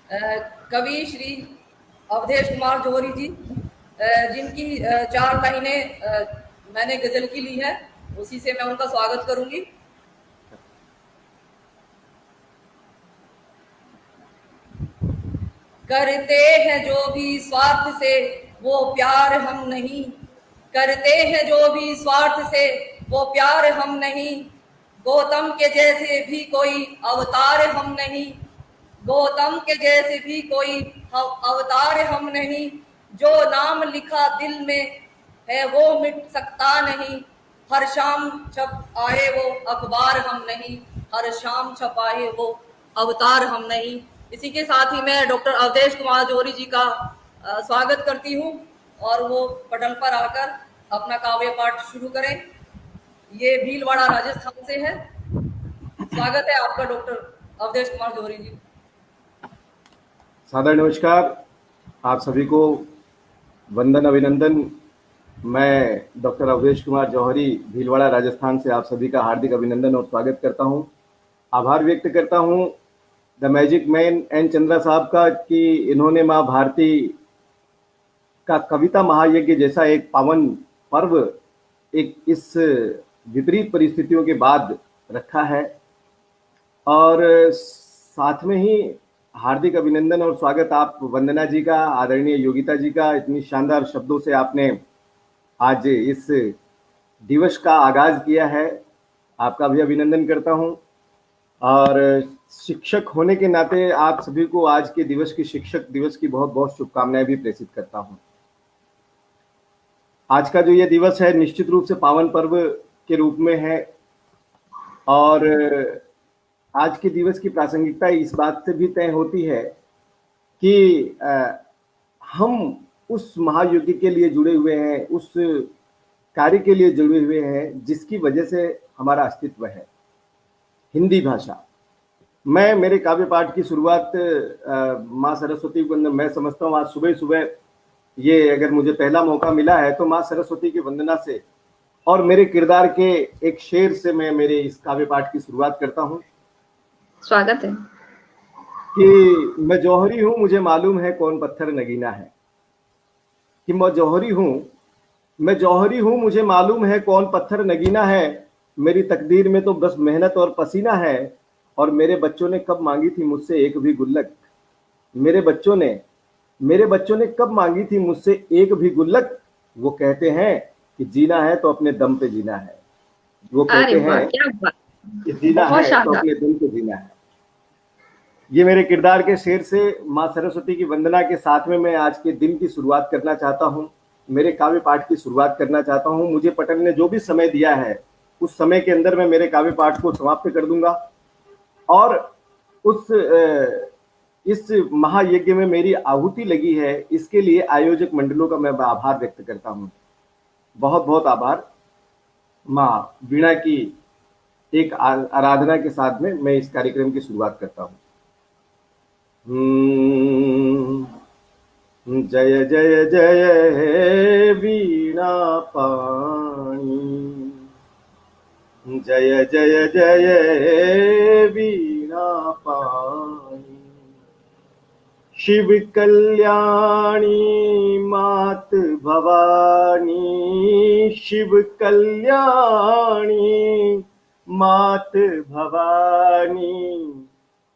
अ, कवि श्री अवधेश कुमार जौहरी जी, जिनकी 4 लाइनें मैंने गजल की ली है, उसी से मैं उनका स्वागत करूंगी। करते हैं जो भी स्वार्थ से वो प्यार हम नहीं, करते हैं जो भी स्वार्थ से वो प्यार हम नहीं, गौतम के जैसे भी कोई अवतार हम नहीं, गौतम के जैसे भी कोई अवतार हम नहीं, जो नाम लिखा दिल में है वो मिट सकता नहीं, हर शाम छप आए वो अखबार हम नहीं, हर शाम छप आए वो अवतार हम नहीं। इसी के साथ ही मैं डॉक्टर अवधेश कुमार जौहरी जी का स्वागत करती हूँ और वो पटल पर आकर अपना काव्य पाठ शुरू करें। ये भीलवाड़ा राजस्थान से है। स्वागत है आपका डॉक्टर अवधेश कुमार जौहरी जी। सादर नमस्कार। आप सभी को वंदन अभिनंदन। मैं डॉक्टर अवधेश कुमार जौहरी भीलवाड़ा राजस्थान से आप सभी का हार्दिक अभिनंदन और स्वागत करता हूं। आभार व्यक्त करता हूं the magic man N Chandra साहब का कि इन्होंने माँ भारती का कविता महायज्ञ जैसा एक पावन पर्व एक इस विपरीत परिस्थितियों के बाद रखा है। और साथ में ही हार्दिक अभिनंदन और स्वागत आप वंदना जी का, आदरणीय योगिता जी का। इतनी शानदार शब्दों से आपने आज इस दिवस का आगाज किया है, आपका भी अभिनंदन करता हूं। और शिक्षक होने के नाते आप सभी को आज के दिवस की, शिक्षक दिवस की बहुत बहुत शुभकामनाएं भी प्रेषित करता हूं। आज का जो ये दिवस है निश्चित रूप से पावन पर्व के रूप में है और आज के दिवस की प्रासंगिकता इस बात से भी तय होती है कि हम उस महायुग के लिए जुड़े हुए हैं, उस कार्य के लिए जुड़े हुए हैं जिसकी वजह से हमारा अस्तित्व है, हिंदी भाषा। मैं मेरे काव्य पाठ की शुरुआत माँ सरस्वती को, मैं समझता हूँ आज सुबह सुबह ये अगर मुझे पहला मौका मिला है तो माँ सरस्वती की वंदना से और मेरे किरदार के एक शेर से मैं मेरे इस काव्य पाठ की शुरुआत करता हूँ। स्वागत है कि मैं जौहरी हूं, मुझे मालूम है कौन पत्थर नगीना है। कि मैं जौहरी हूं, मुझे मालूम है कौन पत्थर नगीना है। मेरी तकदीर में तो बस मेहनत और पसीना है। और मेरे बच्चों ने कब मांगी थी मुझसे एक भी गुल्लक। मेरे बच्चों ने कब मांगी थी मुझसे एक भी गुल्लक। वो कहते हैं कि जीना है तो अपने दम पे जीना है। वो कहते हैं क्या बात, कि जीना है तो अपने दम पे जीना है। ये मेरे किरदार के शेर से माँ सरस्वती की वंदना के साथ में मैं आज के दिन की शुरुआत करना चाहता हूँ, मेरे काव्य पाठ की शुरुआत करना चाहता हूँ। मुझे पटल ने जो भी समय दिया है उस समय के अंदर मैं मेरे काव्य पाठ को समाप्त कर दूंगा और इस महायज्ञ में मेरी आहुति लगी है, इसके लिए आयोजक मंडलों का मैं आभार व्यक्त करता हूँ। बहुत बहुत आभार। माँ वीणा की एक आराधना के साथ में मैं इस कार्यक्रम की शुरुआत करता हूँ। जय जय जय हे वीणा पाणी, जय जय जय हे वीणा पाणी। शिव कल्याणी मात भवानी, शिव कल्याणी मात भवानी।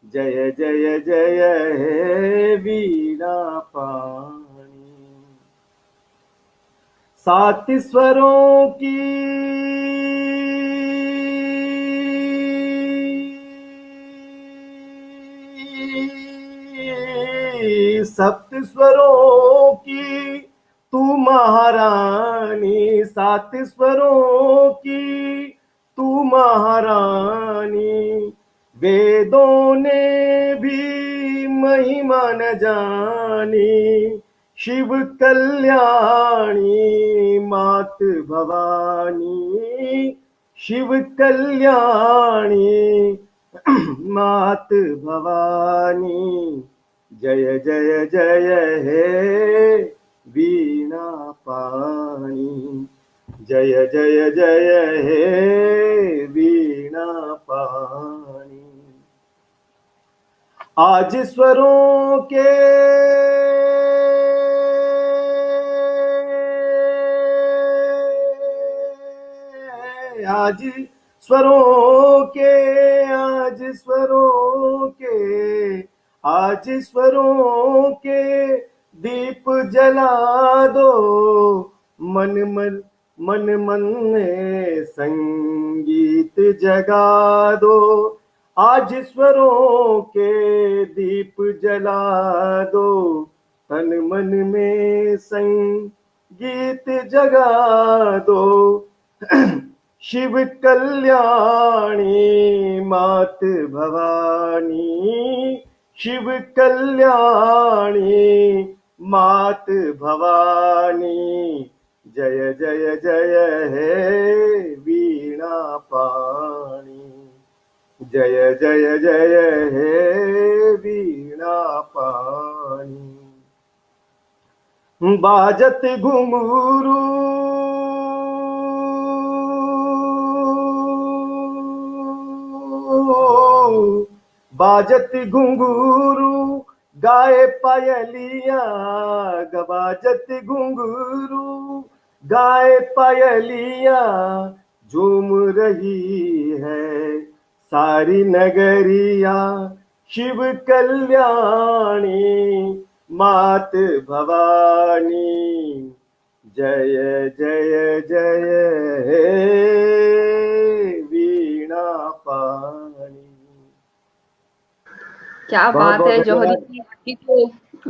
जय जय जय हे वीणा पाणी। 7 स्वरों की 7 स्वरों की तू महारानी, 7 स्वरों की तू महारानी। वेदों ने भी महिमा न जानी, शिव कल्याणी मात भवानी, शिव कल्याणी मात भवानी। जय जय जय हे वीणा पाणी, जय जय जय हे वीणा पाणी। आज स्वरों के आज स्वरों के आज स्वरों के आज स्वरों के दीप जला दो, मन मन मन मन में संगीत जगा दो। आज स्वरों के दीप जला दो, तन मन में संगीत जगा दो। शिव कल्याणी मात भवानी, शिव कल्याणी मात भवानी, जय जय जय हे वीणा पाणी, जय जय जय हे वीणा पाणी। बाजत घुंघरू बाजत घुंघरू गाए पायलिया, बाजत घुंघरू गाए पायलिया, झूम रही है सारी नगरिया। शिव कल्याणी मात भवानी, जय जय जय हे वीणा पाणी। क्या बहुत बात है बहुत जौहरी धन्यवाद। जी, आपकी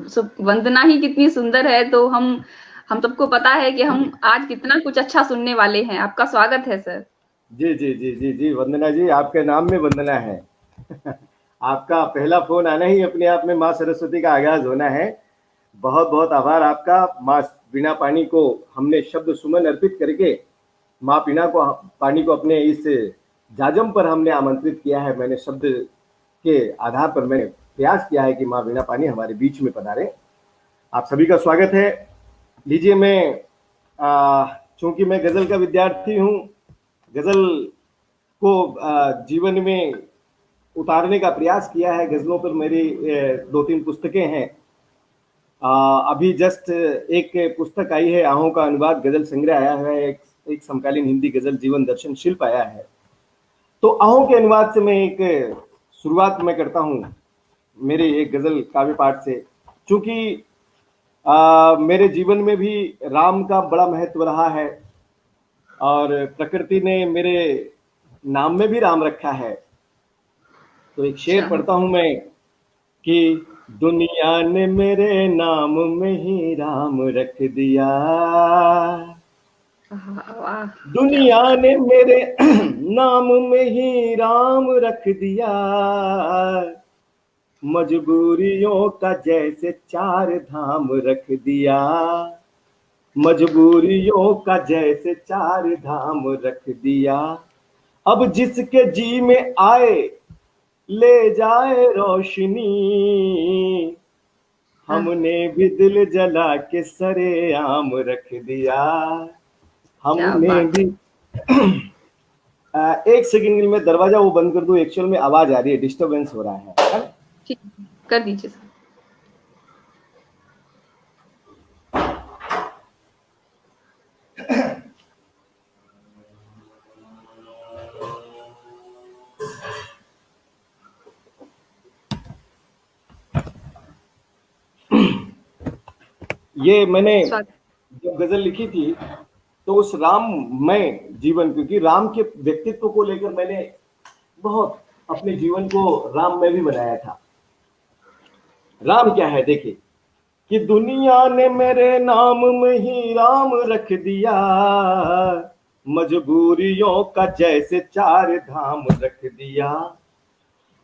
तो वंदना ही कितनी सुंदर है। तो हम सबको पता है कि हम आज कितना कुछ अच्छा सुनने वाले हैं। आपका स्वागत है सर। जी जी जी जी जी वंदना जी, आपके नाम में वंदना है। आपका पहला फोन आना ही अपने आप में माँ सरस्वती का आगाज होना है। बहुत बहुत आभार आपका। माँ वीणा पानी को हमने शब्द सुमन अर्पित करके माँ वीणा को पानी को अपने इस जाजम पर हमने आमंत्रित किया है। मैंने शब्द के आधार पर मैंने प्रयास किया है कि माँ वीणा पानी हमारे बीच में पधारे। आप सभी का स्वागत है। लीजिए, मैं चूंकि मैं गजल का विद्यार्थी हूँ, गजल को जीवन में उतारने का प्रयास किया है। गजलों पर मेरी 2-3 पुस्तकें हैं। अभी जस्ट एक पुस्तक आई है, आहों का अनुवाद गजल संग्रह आया है, एक समकालीन हिंदी गजल जीवन दर्शन शिल्प आया है। तो आहों के अनुवाद से मैं एक शुरुआत मैं करता हूँ मेरे एक गजल काव्य पाठ से। चूंकि मेरे जीवन में भी राम का बड़ा महत्व रहा है और प्रकृति ने मेरे नाम में भी राम रखा है। तो एक शेर पढ़ता हूं मैं कि दुनिया ने मेरे नाम में ही राम रख दिया, वाह, दुनिया ने मेरे नाम में ही राम रख दिया, मजबूरियों का जैसे 4 धाम रख दिया, मजबूरियों का जैसे 4 धाम रख दिया। अब जिसके जी में आए ले जाए रोशनी, हमने भी दिल जला के सरे आम रख दिया, हमने भी। एक सेकंड में दरवाजा वो बंद कर दूं, एक्चुअल में आवाज आ रही है, डिस्टरबेंस हो रहा है। ठीक, कर दीजिए सर। ये मैंने जब गजल लिखी थी तो उस राममय जीवन, क्योंकि राम के व्यक्तित्व को लेकर मैंने बहुत अपने जीवन को राममय भी बनाया था। राम क्या है देखिए कि दुनिया ने मेरे नाम में ही राम रख दिया, मजबूरियों का जैसे 4 धाम रख दिया।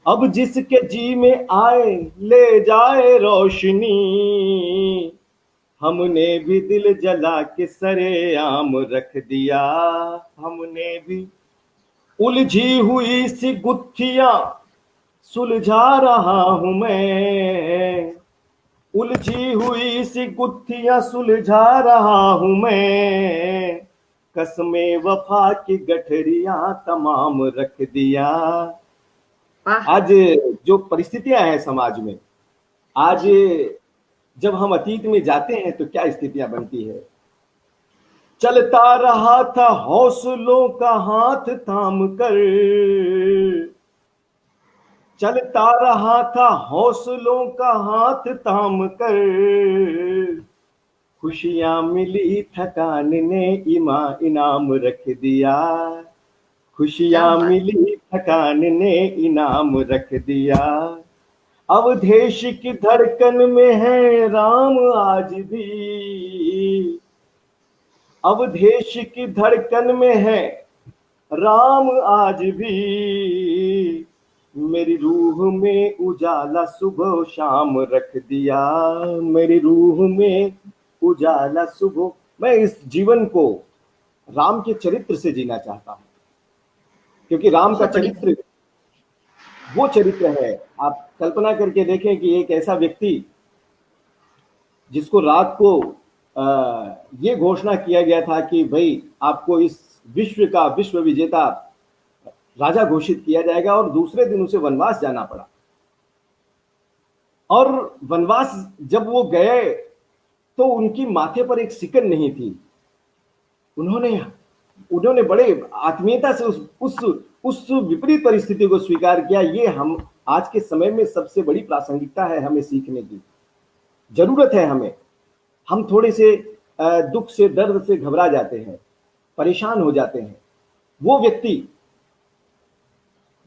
अब जिसके जी में आए ले जाए रोशनी, हमने भी दिल जला के सरे आम रख दिया, हमने भी। उलझी हुई सी गुत्थियां सुलझा रहा हूं मैं, उलझी हुई सी गुत्थियां सुलझा रहा हूं मैं, कसमे वफा की गठरियां तमाम रख दिया। आज जो परिस्थितियां हैं समाज में, आज जब हम अतीत में जाते हैं तो क्या स्थितियां बनती है। चलता रहा था हौसलों का हाथ थाम कर, चलता रहा था हौसलों का हाथ थाम कर, खुशियां मिली थकान ने इनाम रख दिया, खुशियां मिली थकान ने इनाम रख दिया। अवधेश की धड़कन में है राम आज भी, अवधेश की धड़कन में है राम आज भी, मेरी रूह में उजाला सुबह शाम रख दिया, मेरी रूह में उजाला सुबह। मैं इस जीवन को राम के चरित्र से जीना चाहता हूं, क्योंकि राम का चरित्र वो चरित्र है। आप कल्पना करके देखें कि एक ऐसा व्यक्ति जिसको रात को ये घोषणा किया गया था कि भाई आपको इस विश्व का विश्व विजेता राजा घोषित किया जाएगा, और दूसरे दिन उसे वनवास जाना पड़ा। और वनवास जब वो गए तो उनकी माथे पर एक सिकन नहीं थी। उन्होंने बड़े आत्मीयता से उस विपरीत परिस्थिति को स्वीकार किया। ये हम आज के समय में सबसे बड़ी प्रासंगिकता है हमें सीखने की, जरूरत है हमें। हम थोड़े से दुख से, दर्द से घबरा जाते हैं, परेशान हो जाते हैं। वो व्यक्ति,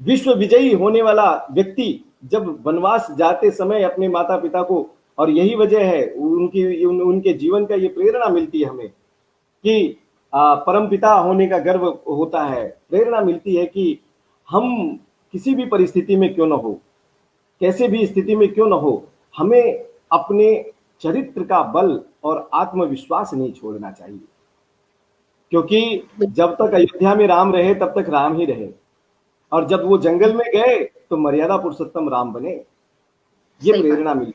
विश्व विजयी होने वाला व्यक्ति, जब वनवास जाते समय अपने माता पिता को, और यही वजह है उनके जीवन का ये प्रेरणा मिलती है हमें कि परम पिता होने का गर्व होता है। प्रेरणा मिलती है कि हम किसी भी परिस्थिति में क्यों न हो, कैसे भी स्थिति में क्यों न हो, हमें अपने चरित्र का बल और आत्मविश्वास नहीं छोड़ना चाहिए। क्योंकि जब तक अयोध्या में राम रहे तब तक राम ही रहे, और जब वो जंगल में गए तो मर्यादा पुरुषोत्तम राम बने। ये प्रेरणा मिली।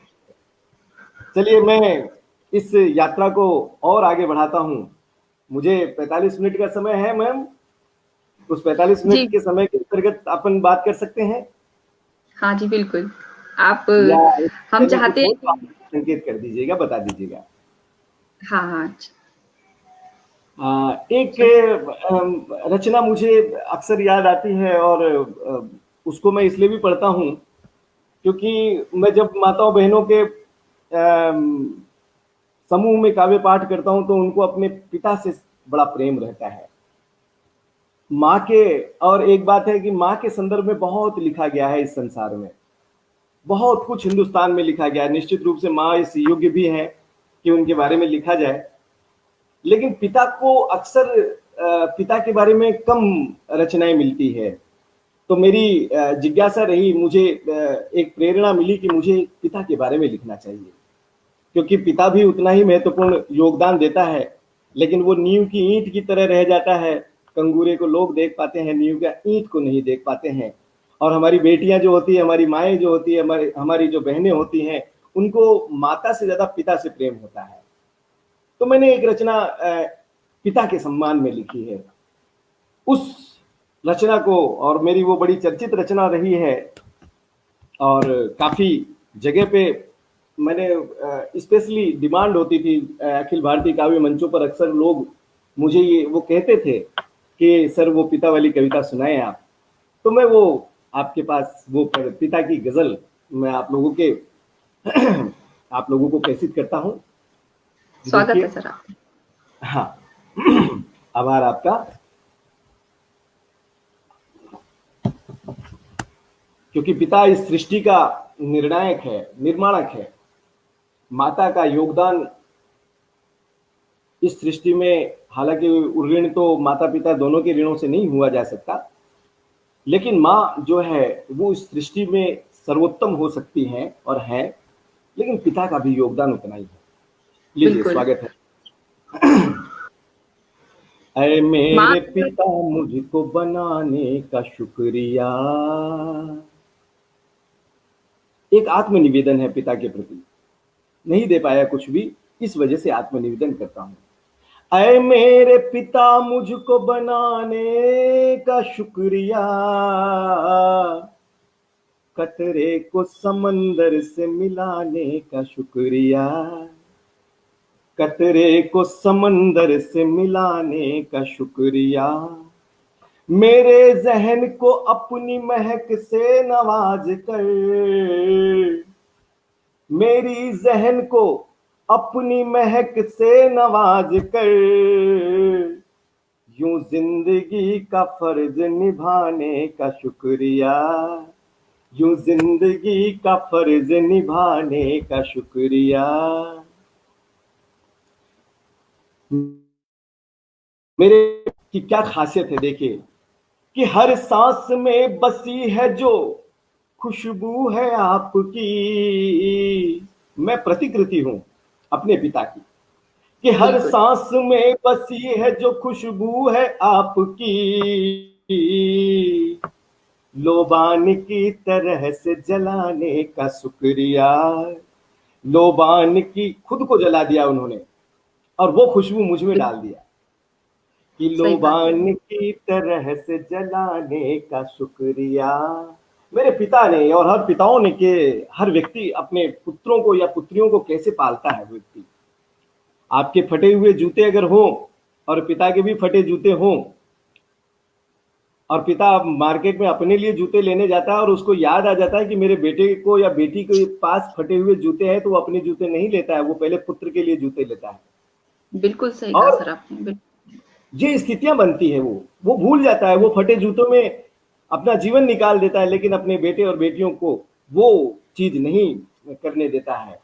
चलिए मैं इस यात्रा को और आगे बढ़ाता हूं। मुझे 45 मिनट का समय है मैम, उस 45 मिनट के समय के अंतर्गत अपन बात कर सकते हैं। हाँ जी बिल्कुल, आप हम चाहते हैं संकेत कर दीजिएगा, बता दीजिएगा। हाँ। एक रचना मुझे अक्सर याद आती है, और उसको मैं इसलिए भी पढ़ता हूं क्योंकि मैं जब माताओं बहनों के समूह में काव्य पाठ करता हूं तो उनको अपने पिता से बड़ा प्रेम रहता है, माँ के। और एक बात है कि माँ के संदर्भ में बहुत लिखा गया है इस संसार में, बहुत कुछ हिंदुस्तान में लिखा गया है। निश्चित रूप से माँ इस योग्य भी है कि उनके बारे में लिखा जाए, लेकिन पिता को अक्सर पिता के बारे में कम रचनाएं मिलती है। तो मेरी जिज्ञासा रही, मुझे एक प्रेरणा मिली कि मुझे पिता के बारे में लिखना चाहिए, क्योंकि पिता भी उतना ही महत्वपूर्ण योगदान देता है, लेकिन वो नींव की ईंट की तरह रह जाता है। कंगूरे को लोग देख पाते हैं, नींव का ईंट को नहीं देख पाते हैं। और हमारी बेटियां जो होती है, हमारी माएँ जो होती है, हमारी जो बहनें होती हैं, उनको माता से ज्यादा पिता से प्रेम होता है। तो मैंने एक रचना पिता के सम्मान में लिखी है। उस रचना को, और मेरी वो बड़ी चर्चित रचना रही है, और काफी जगह पे मैंने स्पेशली डिमांड होती थी अखिल भारतीय काव्य मंचों पर। अक्सर लोग मुझे वो कहते थे कि सर वो पिता वाली कविता सुनाएं आप। तो मैं वो आपके पास वो पिता की गजल मैं आप लोगों को प्रेषित करता हूँ। स्वागत है सर। हाँ, आभार आपका। क्योंकि पिता इस सृष्टि का निर्णायक है, निर्माणक है। माता का योगदान इस सृष्टि में, हालांकि ऋण तो माता पिता दोनों के ऋणों से नहीं हुआ जा सकता, लेकिन माँ जो है वो इस सृष्टि में सर्वोत्तम हो सकती है और है, लेकिन पिता का भी योगदान उतना ही है। लीजिए, स्वागत है। ऐ मेरे पिता मुझको बनाने का शुक्रिया। एक आत्मनिवेदन है पिता के प्रति, नहीं दे पाया कुछ भी, इस वजह से आत्मनिवेदन करता हूं। ऐ मेरे पिता मुझको बनाने का शुक्रिया, कतरे को समंदर से मिलाने का शुक्रिया, कतरे को समंदर से मिलाने का शुक्रिया, मेरे जहन को अपनी महक से नवाज कर, मेरी जहन को अपनी महक से नवाज कर, यूं जिंदगी का फर्ज निभाने का शुक्रिया, यूं जिंदगी का फर्ज निभाने का शुक्रिया। मेरे की क्या खासियत है देखिए कि हर सांस में बसी है जो खुशबू है आपकी। मैं प्रतिकृति हूं अपने पिता की कि हर सांस में बसी है जो खुशबू है आपकी, लोबान की तरह से जलाने का शुक्रिया, लोबान की खुद को जला दिया उन्होंने और वो खुशबू मुझ में डाल दिया कि लोबान की तरह से जलाने का शुक्रिया। मेरे पिता ने और हर पिताओं ने के हर व्यक्ति अपने पुत्रों को या पुत्रियों को कैसे पालता है। व्यक्ति आपके फटे हुए जूते अगर हो और पिता के भी फटे जूते हों और पिता मार्केट में अपने लिए जूते लेने जाता है और उसको याद आ जाता है कि मेरे बेटे को या बेटी के पास फटे हुए जूते हैं, तो वो अपने जूते नहीं लेता है, वो पहले पुत्र के लिए जूते लेता है। बिल्कुल सही कहा सर आपने। ये स्थितियां बनती है, वो भूल जाता है, वो फटे जूतों में अपना जीवन निकाल देता है, लेकिन अपने बेटे और बेटियों को वो चीज नहीं करने देता है।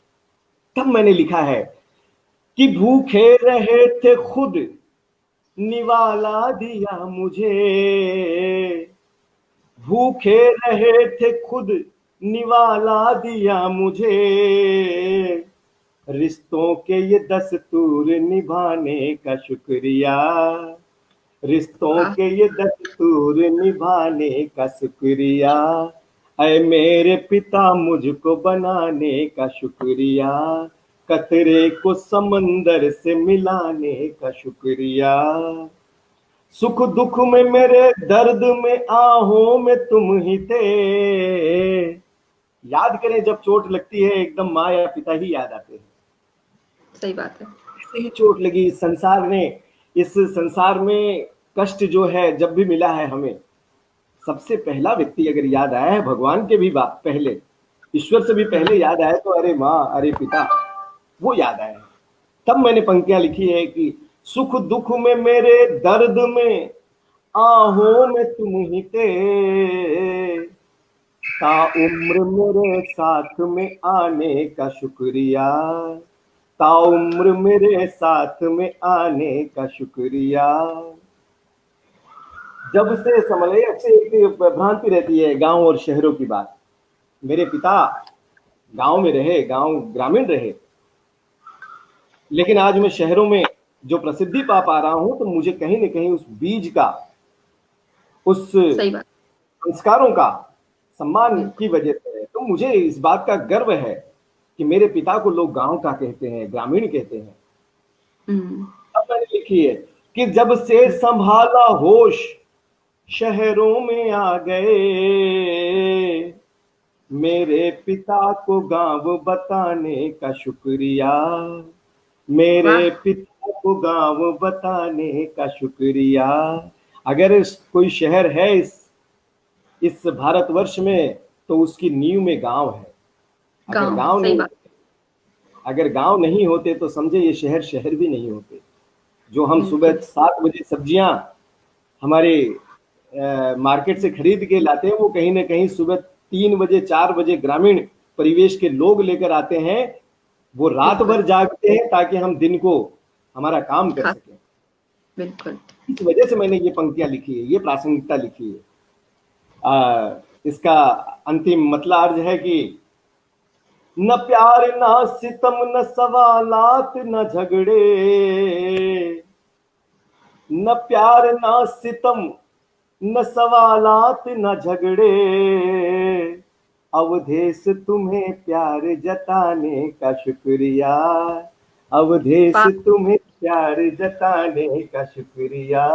तब मैंने लिखा है कि भूखे रहे थे खुद निवाला दिया मुझे, भूखे रहे थे खुद निवाला दिया मुझे, रिश्तों के ये दस्तूर निभाने का शुक्रिया, रिश्तों के ये दस्तूर निभाने का शुक्रिया, ऐ मेरे पिता मुझको बनाने का शुक्रिया, कतरे को समंदर से मिलाने का शुक्रिया, सुख दुख में मेरे दर्द में आहों में तुम ही थे। याद करें जब चोट लगती है एकदम माँ या पिता ही याद आते हैं। सही बात है। ऐसे ही चोट लगी संसार ने, इस संसार में कष्ट जो है जब भी मिला है हमें, सबसे पहला व्यक्ति अगर याद आया है भगवान के भी पहले, ईश्वर से भी पहले याद आया तो अरे माँ अरे पिता, वो याद आया। तब मैंने पंक्तियां लिखी है कि सुख दुख में मेरे दर्द में आहों में तुम ही थे, ता उम्र मेरे साथ में आने का शुक्रिया, ता उम्र मेरे साथ में आने का शुक्रिया। जब से समझे एक भ्रांति रहती है गांव और शहरों की बात। मेरे पिता गांव में रहे, गांव ग्रामीण रहे, लेकिन आज मैं शहरों में जो प्रसिद्धि पा रहा हूं, तो मुझे कहीं ना कहीं उस बीज का, उस संस्कारों का सम्मान की वजह से है। तो मुझे इस बात का गर्व है कि मेरे पिता को लोग गांव का कहते हैं, ग्रामीण कहते हैं। अब मैंने लिखी है कि जब से संभाला होश शहरों में आ गए, मेरे पिता को गांव बताने का शुक्रिया, मेरे पिता को गांव बताने का शुक्रिया। अगर कोई शहर है इस भारतवर्ष में, तो उसकी नींव में गांव है। अगर गांव नहीं होते तो समझे ये शहर भी नहीं होते। जो हम सुबह 7 बजे सब्जियां हमारे मार्केट से खरीद के लाते हैं, वो कहीं ना कहीं सुबह 3 बजे 4 बजे ग्रामीण परिवेश के लोग लेकर आते हैं। वो रात भर जागते हैं ताकि हम दिन को हमारा काम कर सकें। बिल्कुल, इस वजह से मैंने ये पंक्तियां लिखी है, ये प्रासंगिकता लिखी है। इसका अंतिम मतलब अर्ज है कि न प्यार ना सितम न सवालात न झगड़े, न प्यार ना सितम न सवालात न झगड़े, अवधेश तुम्हें प्यार जताने का शुक्रिया, अवधेश तुम्हें प्यार जताने का शुक्रिया,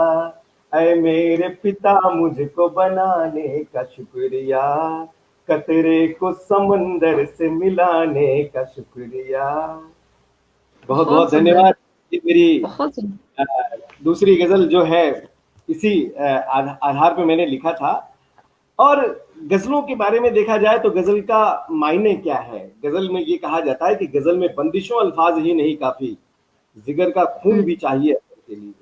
ऐ मेरे पिता मुझको बनाने का शुक्रिया, कतरे को समंदर से मिलाने का शुक्रिया। बहुत बहुत सुंदर, धन्यवाद। ये मेरी बहुत सुंदर। दूसरी गजल जो है इसी आधार पे मैंने लिखा था। और गजलों के बारे में देखा जाए तो गजल का मायने क्या है? गजल में ये कहा जाता है कि गजल में बंदिशों अल्फाज ही नहीं काफी, जिगर का खून भी चाहिए असर के लिए।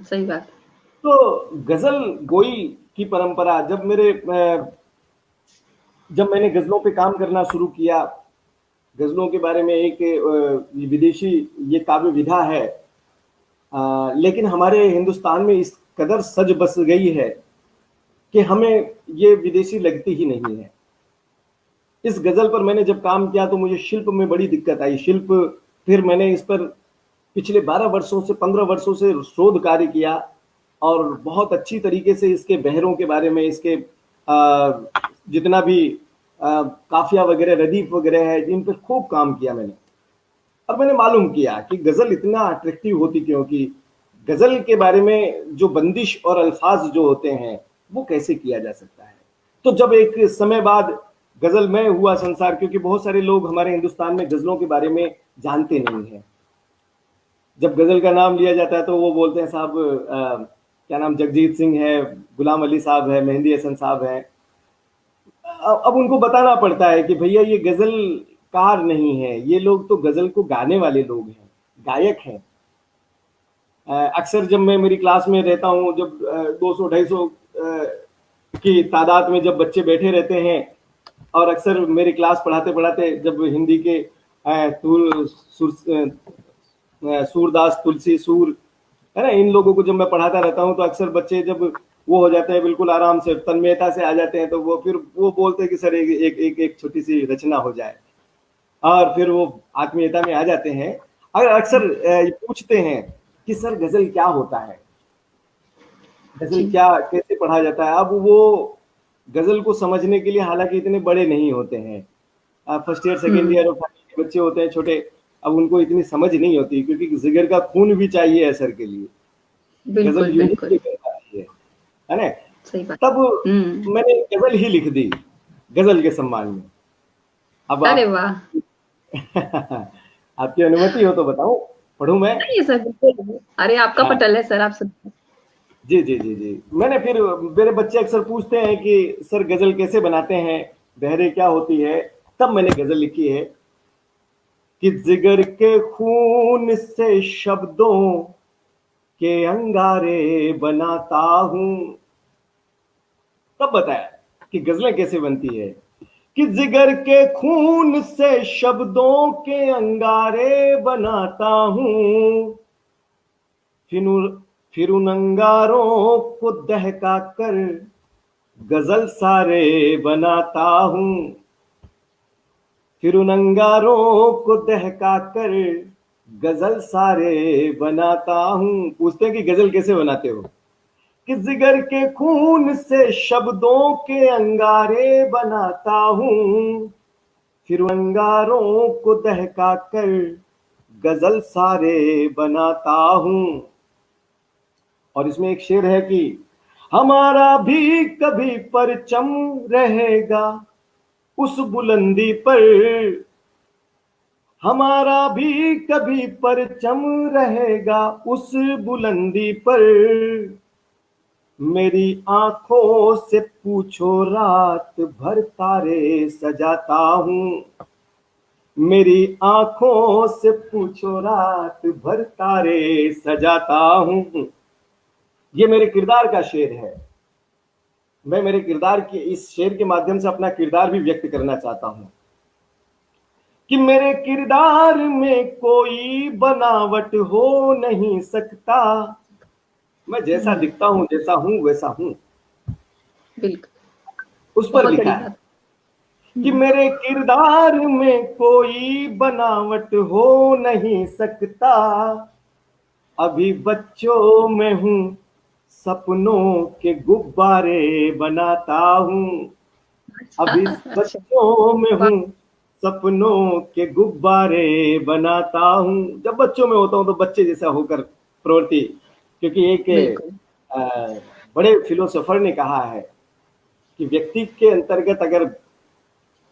सही बात। तो गजल गोई की परंपरा जब मैंने गजलों पे काम करना शुरू किया, गजलों के बारे में एक विदेशी ये काव्य विधा है, लेकिन हमारे हिंदुस्तान में इस कदर सज बस गई है कि हमें ये विदेशी लगती ही नहीं है। इस गजल पर मैंने जब काम किया तो मुझे शिल्प में बड़ी दिक्कत आई। शिल्प, फिर मैंने इस पर पिछले 12 वर्षों से 15 वर्षों से शोध कार्य किया और बहुत अच्छी तरीके से इसके बहरों के बारे में, इसके जितना भी काफिया वगैरह, रदीफ वगैरह है, इन पर खूब काम किया मैंने। और मैंने मालूम किया कि गजल इतना अट्रैक्टिव होती क्यों, कि गजल के बारे में जो बंदिश और अल्फाज जो होते हैं वो कैसे किया जा सकता है। तो जब एक समय बाद गजल में हुआ संसार, क्योंकि बहुत सारे लोग हमारे हिंदुस्तान में गजलों के बारे में जानते नहीं है। जब गजल का नाम लिया जाता है तो वो बोलते हैं साहब क्या नाम, जगजीत सिंह है, गुलाम अली साहब है, मेहंदी हसन साहब है। अब उनको बताना पड़ता है कि भैया ये गजल कार नहीं है, ये लोग तो गजल को गाने वाले लोग हैं, गायक हैं। अक्सर जब मैं मेरी क्लास में रहता हूँ, जब 200-250 की तादाद में जब बच्चे बैठे रहते हैं, और अक्सर मेरी क्लास पढ़ाते पढ़ाते जब हिंदी के सूरदास, तुलसी, सूर है ना, इन लोगों को जब मैं पढ़ाता रहता हूँ तो अक्सर बच्चे जब वो हो जाते हैं, बिल्कुल आराम से तन्मयता से आ जाते हैं, तो वो फिर वो बोलते हैं कि सर एक छोटी सी रचना हो जाए, और फिर वो आत्मीयता में आ जाते हैं। अगर अक्सर पूछते हैं कि सर गजल क्या होता है, गजल क्या, कैसे पढ़ा जाता है, अब वो गजल को समझने के लिए हालांकि इतने बड़े नहीं होते हैं, फर्स्ट ईयर सेकेंड ईयर और फाइनल के बच्चे होते हैं छोटे, अब उनको इतनी समझ नहीं होती, क्योंकि जिगर का खून भी चाहिए असर के लिए। गजल यूनिक है ना। सही बात। तब मैंने गजल ही लिख दी गजल के सम्मान में। अब अरे वाह आपकी अनुमति हो तो बताऊं, पढ़ूं मैं? नहीं सर, बिल्कुल। अरे आपका पटल है सर, आप सब। जी जी जी जी। मैंने फिर, मेरे बच्चे अक्सर पूछते हैं कि सर गजल कैसे बनाते हैं, बहरे क्या होती है, तब मैंने गजल लिखी है कि जिगर के खून से शब्दों के अंगारे बनाता हूं। तब बताया कि गजलें कैसे बनती है, कि जिगर के खून से शब्दों के अंगारे बनाता हूं, फिर उन अंगारों को दहका कर गजल सारे बनाता हूं, फिर उन अंगारों को दहका कर गजल सारे बनाता हूं। पूछते हैं कि गजल कैसे बनाते हो, कि जिगर के खून से शब्दों के अंगारे बनाता हूं, फिर अंगारों को दहका कर गजल सारे बनाता हूं। और इसमें एक शेर है कि हमारा भी कभी परचम रहेगा उस बुलंदी पर, हमारा भी कभी परचम रहेगा उस बुलंदी पर, मेरी आंखों से पूछो रात भर तारे सजाता हूं, मेरी आंखों से पूछो रात भर तारे सजाता हूं। ये मेरे किरदार का शेर है। मैं मेरे किरदार के इस शेर के माध्यम से अपना किरदार भी व्यक्त करना चाहता हूं कि मेरे किरदार में कोई बनावट हो नहीं सकता, मैं जैसा दिखता हूं, जैसा हूं वैसा हूं। बिल्कुल। उस पर लिखा है कि मेरे किरदार में कोई बनावट हो नहीं सकता, अभी बच्चों में हूं सपनों के गुब्बारे बनाता हूं, अभी बच्चों में हूं सपनों के गुब्बारे बनाता हूं। जब बच्चों में होता हूं तो बच्चे जैसा होकर प्रवृत्ति, क्योंकि एक बड़े फिलोसोफर ने कहा है कि व्यक्ति के अंतर्गत अगर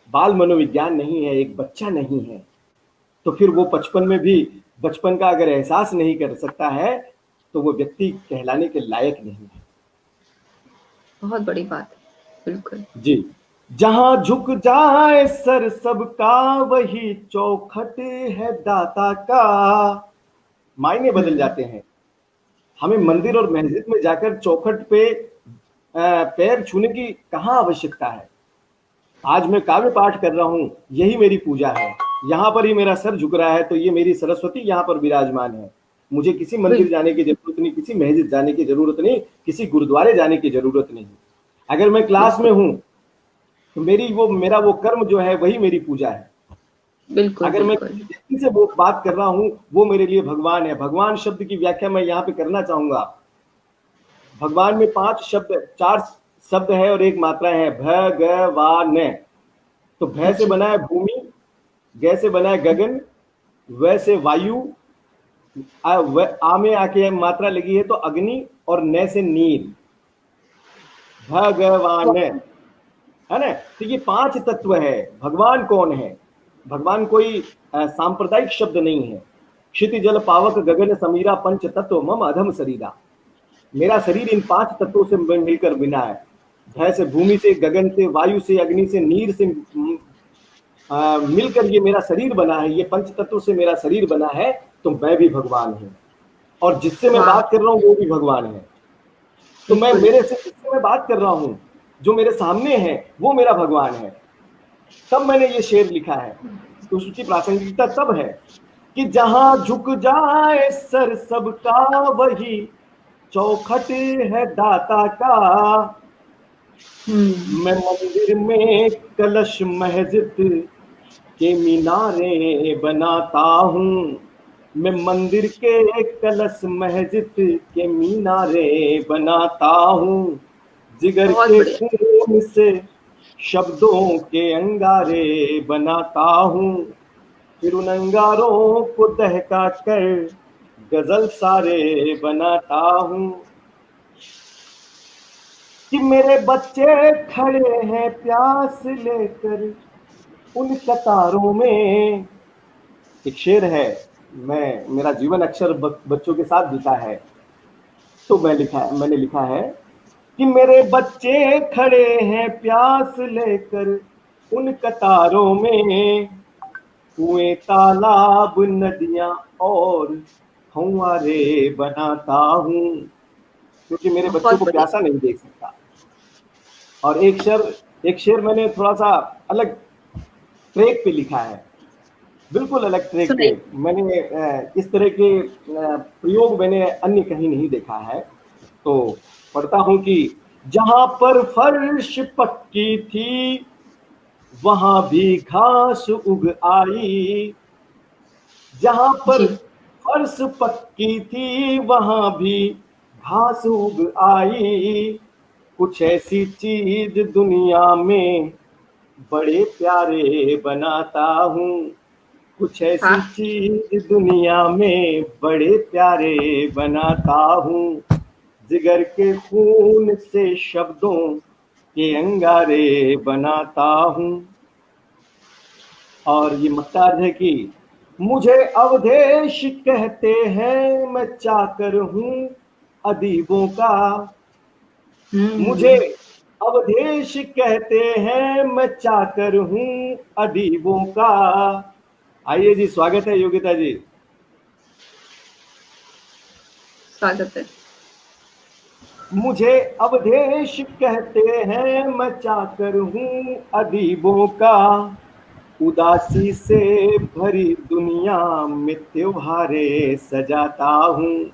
बाल मनोविज्ञान नहीं है, एक बच्चा नहीं है, तो फिर वो बचपन का अगर एहसास नहीं कर सकता है तो वो व्यक्ति कहलाने के लायक नहीं है। बहुत बड़ी बात है, बिल्कुल जी। जहां झुक जाए सर सबका वही चौखट है दाता का। मायने बदल जाते हैं। हमें मंदिर और मस्जिद में जाकर चौखट पे पैर छूने की कहाँ आवश्यकता है। आज मैं काव्य पाठ कर रहा हूँ, यही मेरी पूजा है। यहाँ पर ही मेरा सर झुक रहा है तो ये मेरी सरस्वती यहाँ पर विराजमान है। मुझे किसी मंदिर जाने की जरूरत नहीं, किसी मस्जिद जाने की जरूरत नहीं, किसी गुरुद्वारे जाने की जरूरत नहीं। अगर मैं क्लास में हूँ तो मेरा वो कर्म जो है वही मेरी पूजा है। बिल्कुल अगर मैं किसी व्यक्ति से वो बात कर रहा हूँ वो मेरे लिए भगवान है। भगवान शब्द की व्याख्या मैं यहाँ पे करना चाहूंगा। भगवान में 4 शब्द है और एक मात्रा है, भगवान। तो भ से बना है भूमि, ग से बना है गगन, व से वायु, आ में आके मात्रा लगी है तो अग्नि, और न से नीर। भगवान है ना। तो ये 5 तत्व है। भगवान कौन है? भगवान कोई सांप्रदायिक शब्द नहीं है। क्षिति जल पावक गगन समीरा पंच तत्व मम अधम शरीरा। मेरा शरीर इन 5 तत्वों से मिलकर बना है। भय से भूमि से, गगन से, वायु से, अग्नि से, नीर से मिलकर ये मेरा शरीर बना है। ये 5 तत्वों से मेरा शरीर बना है। तो मैं भी भगवान हूँ और जिससे मैं बात कर रहा हूँ वो भी भगवान है। तो जिससे मैं बात कर रहा हूँ, जो मेरे सामने है वो मेरा भगवान है। तब मैंने ये शेर लिखा है। तो उसकी प्रासंगिकता तब है कि जहां झुक जाए सर सबका वही चौखट है दाता का। मैं मंदिर में कलश मस्जिद के मीनारे बनाता हूँ। मैं मंदिर के कलश मस्जिद के मीनारे बनाता हूँ। जिगर के खून से शब्दों के अंगारे बनाता हूँ। फिर उन अंगारों को दहका कर गजल सारे बनाता हूँ। कि मेरे बच्चे खड़े हैं प्यास लेकर उन कतारों में। एक शेर है, मेरा जीवन अक्सर बच्चों के साथ बीता है। तो मैंने लिखा है कि मेरे बच्चे खड़े हैं प्यास लेकर उन कतारों में। कुएं तालाब नदियां और फव्वारे बनाता हूँ। क्योंकि मेरे बच्चों को प्यासा नहीं देख सकता। और एक शेर मैंने थोड़ा सा अलग ट्रैक पे लिखा है, बिल्कुल अलग ट्रैक पे। मैंने इस तरह के प्रयोग मैंने अन्य कहीं नहीं देखा है। तो पढ़ता हूं कि जहां पर फर्श पक्की थी वहां भी घास उग आई। जहां पर फर्श पक्की थी वहां भी घास उग आई। कुछ ऐसी चीज दुनिया में बड़े प्यारे बनाता हूँ। कुछ ऐसी चीज दुनिया में बड़े प्यारे बनाता हूँ। जिगर के खून से शब्दों के अंगारे बनाता हूँ। और ये मकतार है कि मुझे अवधेश कहते हैं, मैं चाकर हूँ अदीबों का। मुझे अवधेश कहते हैं, मैं चाकर हूँ अदीबों का। आइए जी, स्वागत है योगिता जी। स्वागत है। मुझे अवधेश कहते हैं, मैं चाकर हूँ अदीबों का। उदासी से भरी दुनिया में त्योहारे सजाता हूँ।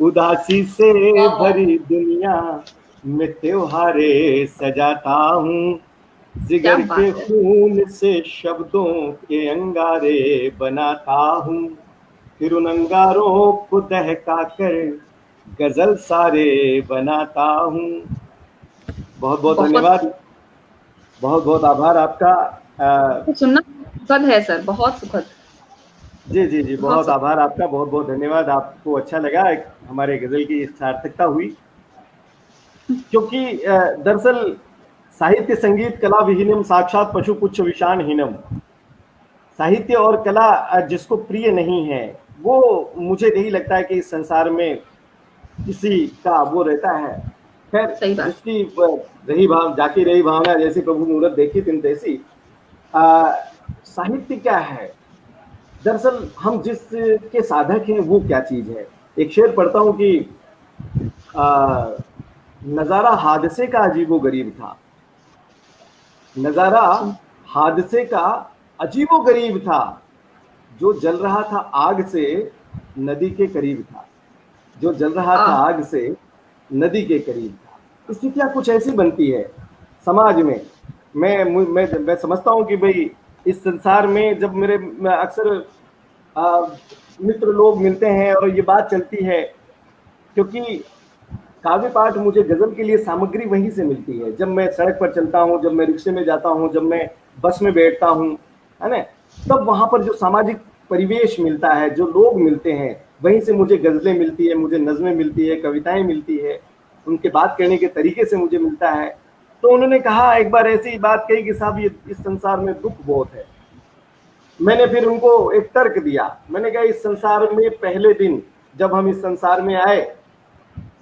उदासी से भरी दुनिया में त्योहारे सजाता हूँ। जिगर के खून से शब्दों के अंगारे बनाता हूँ। फिर उन अंगारों को दहका कर गजल सारे बनाता हूँ। बहुत बहुत धन्यवाद, बहुत बहुत आभार आपका। सुनना सुखद है सर, बहुत सुखद। जी जी जी, बहुत आभार आपका, बहुत बहुत धन्यवाद। आपको अच्छा लगा, हमारे गजल की सार्थकता हुई। क्योंकि दरअसल साहित्य संगीत कला विहीनम साक्षात पशु पुच्छ विषाणहीनम। साहित्य और कला जिसको प्रिय नहीं है वो मुझे नहीं लगता है कि इस संसार में किसी का वो रहता है। खैर जिसकी जाकी रही भावना, जैसी प्रभु मूरत देखी तिन तैसी। साहित्य क्या है? दरअसल हम जिसके साधक हैं वो क्या चीज है। एक शेर पढ़ता हूं कि नजारा हादसे का अजीबो गरीब था, नजारा हादसे का अजीबो गरीब था, जो जल रहा था आग से नदी के करीब था, जो जल रहा था आग से नदी के करीब था। स्थितियां कुछ ऐसी बनती है समाज में। मैं समझता हूं कि भाई इस संसार में जब मेरे अक्सर मित्र लोग मिलते हैं और ये बात चलती है, क्योंकि काव्य पाठ मुझे गजल के लिए सामग्री वहीं से मिलती है। जब मैं सड़क पर चलता हूँ, जब मैं रिक्शे में जाता हूँ, जब मैं बस में बैठता हूँ, है ना, तब वहां पर जो सामाजिक परिवेश मिलता है, जो लोग मिलते हैं, वहीं से मुझे गजलें मिलती है, मुझे नज़में मिलती है, कविताएं मिलती है, उनके बात करने के तरीके से मुझे मिलता है। तो उन्होंने कहा, एक बार ऐसी बात कही कि साहब ये इस संसार में दुख बहुत है। मैंने फिर उनको एक तर्क दिया। मैंने कहा इस संसार में पहले दिन जब हम इस संसार में आए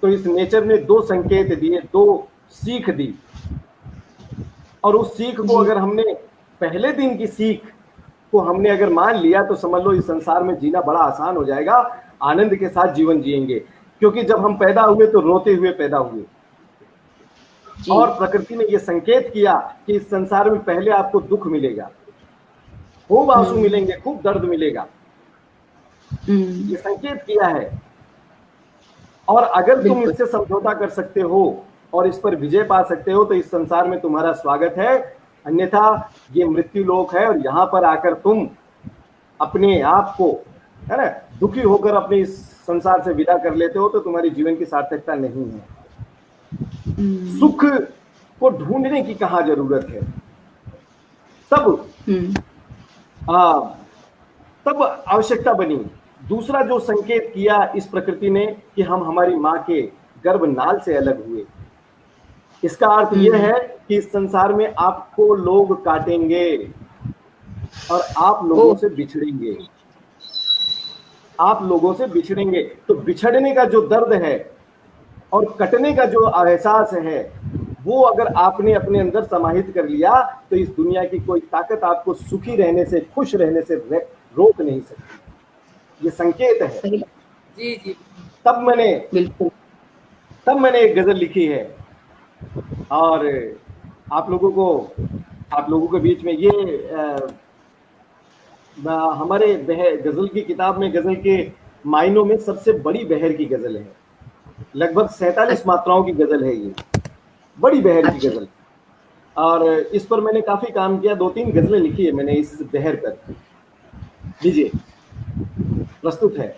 तो इस नेचर ने दो संकेत दिए, दो सीख दी, और उस सीख को अगर हमने पहले दिन की सीख को हमने अगर मान लिया तो समझ लो इस संसार में जीना बड़ा आसान हो जाएगा, आनंद के साथ जीवन जिएंगे। क्योंकि जब हम पैदा हुए तो रोते हुए पैदा हुए, और प्रकृति ने यह संकेत किया कि इस संसार में पहले आपको दुख मिलेगा, खूब आंसू मिलेंगे, खूब दर्द मिलेगा, ये संकेत किया है। और अगर तुम इससे समझौता कर सकते हो और इस पर विजय पा सकते हो तो इस संसार में तुम्हारा स्वागत है, अन्यथा ये मृत्यु लोक है। और यहाँ पर आकर तुम अपने आप को, है ना, दुखी होकर अपने इस संसार से विदा कर लेते हो तो तुम्हारी जीवन की सार्थकता नहीं है। सुख को ढूंढने की कहाँ जरूरत है, तब आवश्यकता बनी। दूसरा जो संकेत किया इस प्रकृति ने कि हम हमारी माँ के गर्भनाल से अलग हुए, इसका अर्थ यह है कि इस संसार में आपको लोग काटेंगे और आप लोगों से बिछड़ेंगे, आप लोगों से बिछड़ेंगे। तो बिछड़ने का जो दर्द है और कटने का जो एहसास है वो अगर आपने अपने अंदर समाहित कर लिया तो इस दुनिया की कोई ताकत आपको सुखी रहने से, खुश रहने से रोक नहीं सकती। ये संकेत है। जी जी। तब मैंने एक गजल लिखी है और आप लोगों के बीच में ये हमारे गजल की किताब में गजल के मायनों में सबसे बड़ी बहर की गजल है। लगभग 47 मात्राओं की गजल है, ये बड़ी बहर की गजल। और इस पर मैंने काफी काम किया, 2-3 गजलें लिखी है मैंने इस बहर पर। लीजिए, प्रस्तुत है।